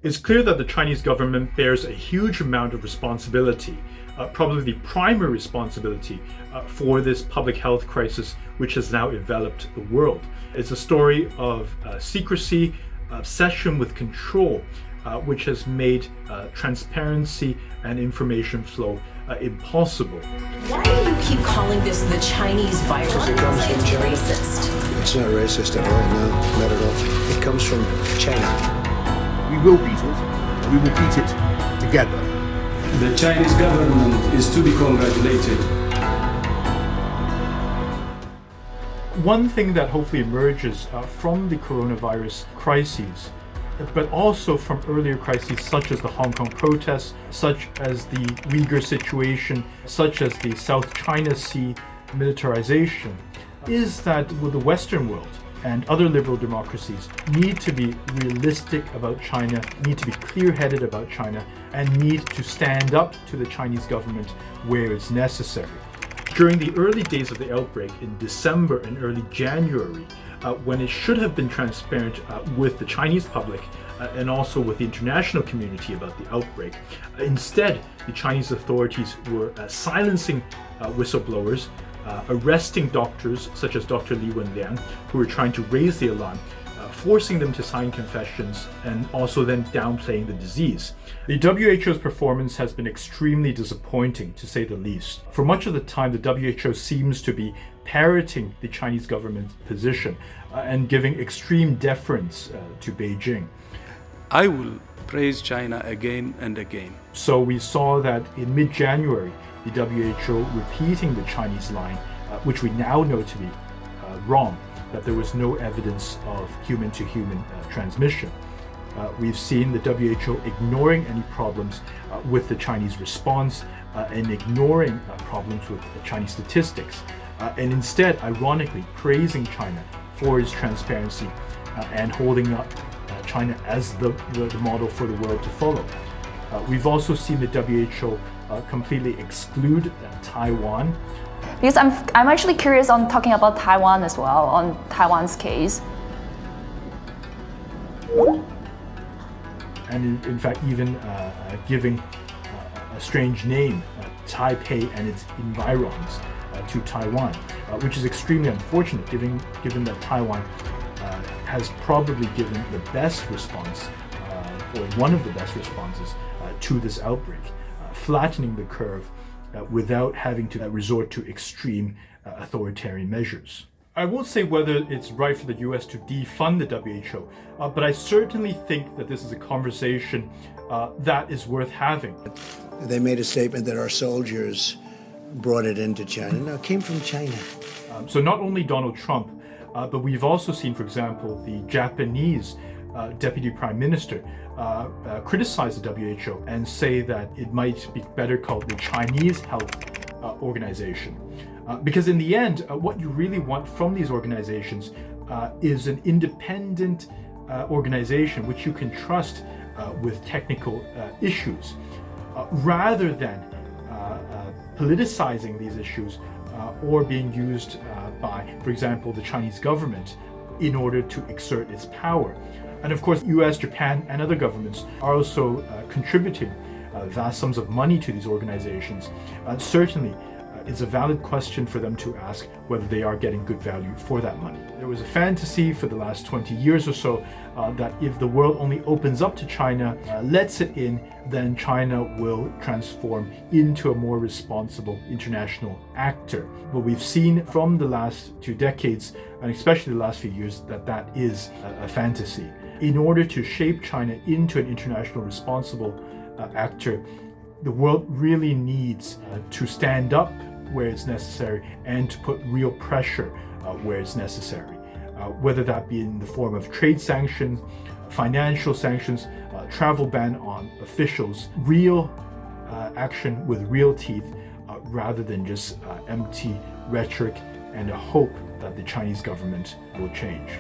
It's clear that the Chinese government bears a huge amount of responsibility, probably the primary responsibility for this public health crisis which has now enveloped the world. It's a story of secrecy, obsession with control, which has made transparency and information flow impossible. Why do you keep calling this the Chinese virus? Because it comes from China. Racist. It's not racist at all, no, not at all. It comes from China. We will beat it, and we will beat it together. The Chinese government is to be congratulated. One thing that hopefully emerges from the coronavirus crises, but also from earlier crises such as the Hong Kong protests, such as the Uyghur situation, such as the South China Sea militarization, is that with the Western world and other liberal democracies need to be realistic about China, need to be clear-headed about China, and need to stand up to the Chinese government where it's necessary. During the early days of the outbreak in December and early January, when it should have been transparent with the Chinese public and also with the international community about the outbreak, instead the Chinese authorities were silencing whistleblowers, arresting doctors such as Dr. Wilson Leung, who were trying to raise the alarm, forcing them to sign confessions, and also then downplaying the disease. The WHO's performance has been extremely disappointing, to say the least. For much of the time, the WHO seems to be parroting the Chinese government's position and giving extreme deference to Beijing. I will praise China again and again. So we saw that in mid-January, the WHO repeating the Chinese line, which we now know to be wrong, that there was no evidence of human-to-human transmission. We've seen the WHO ignoring any problems with the Chinese response and ignoring problems with the Chinese statistics, and instead, ironically, praising China for its transparency and holding up China as the model for the world to follow. We've also seen the WHO completely exclude Taiwan. Because I'm actually curious on talking about Taiwan as well, on Taiwan's case. And in fact, even giving a strange name, Taipei and its environs, to Taiwan, which is extremely unfortunate given that Taiwan has probably given the best response, or one of the best responses to this outbreak, flattening the curve without having to resort to extreme authoritarian measures. I won't say whether it's right for the US to defund the WHO, but I certainly think that this is a conversation that is worth having. They made a statement that our soldiers brought it into China. No, it came from China. So not only Donald Trump, but we've also seen, for example, the Japanese Deputy Prime Minister criticize the WHO and say that it might be better called the Chinese Health Organization. Because in the end, what you really want from these organizations is an independent organization which you can trust with technical issues, rather than politicizing these issues or being used by, for example, the Chinese government in order to exert its power. And of course, US, Japan, and other governments are also contributing vast sums of money to these organizations. Certainly, it's a valid question for them to ask whether they are getting good value for that money. There was a fantasy for the last 20 years or so that if the world only opens up to China, lets it in, then China will transform into a more responsible international actor. But we've seen from the last 2 decades, and especially the last few years, that that is a fantasy. In order to shape China into an international responsible actor, the world really needs to stand up where it's necessary and to put real pressure where it's necessary, whether that be in the form of trade sanctions, financial sanctions, travel ban on officials, real action with real teeth, rather than just empty rhetoric and a hope that the Chinese government will change.